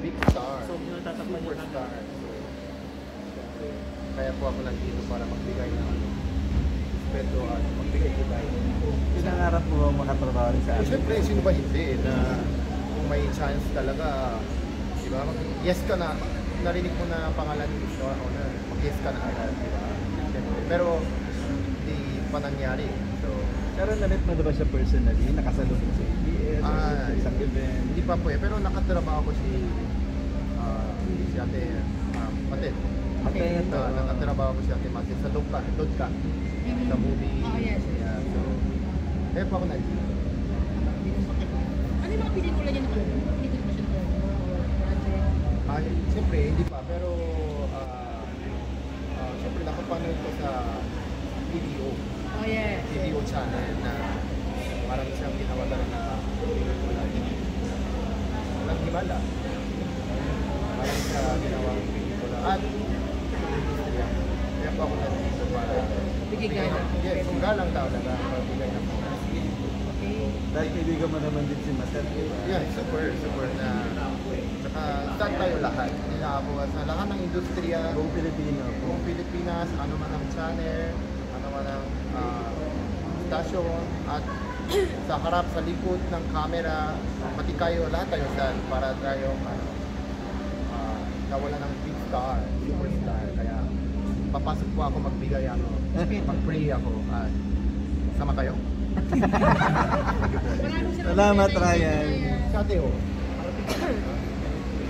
big star. So, natatakpan niyo na. Superstar. So, kaya po ako nandito para magbigay ng respeto at magbigay ko tayo. Pinangarap mo ba makatrabaho rin sa atin? Siyempre, sino ba hindi na kung may chance talaga, di ba? Yes ka na, narinig mo na pangalan dito, mag-yes ka na agad, di ba? Siyempre. Pero, hindi pa nangyari. So, Pero na-meet mo na ba siya personally? Nakasalubong sa ABS o sa isang event? hindi pa po eh. Pero nakatrabaho ko si Ate Matet. Matet, Nakatrabaho ko si Ate Matet sa Lodka. Sa movie. Oh, yes. Yeah, so, kaya po ako nandito. Ano yung mga pelikula niya na hindi ko siya project? Siyempre, hindi pa. Pero, siyempre, nakapanood ko sa video. Oh, yes. Video channel na parang siyang ginawa talaga na pelikula. Walang himala. Parang siya ginawang pelikula. At, kaya po ako nandito para Bigay galang. Yes, kung galang talaga. Bigay ng Okay. Dahil kaibigan mo naman din si Matet, di ba? yeah, super na. Tsaka, start tayo lahat. Hindi na ako sa lahat ng industriya. Buong Pilipino. Buong Pilipinas, ano man ang channel, ano man ang stasyon, at sa harap, sa likod ng camera, pati kayo, lahat tayo saan para tayo nawala ng big star, superstar. Kaya papasok po ako magbigay mag-pray ako at sama kayo. Salamat, Ryan. Sa ate ho.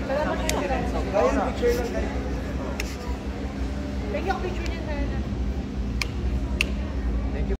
Salamat kayo. Ryan, picture lang kayo. Pwede ako picture niya.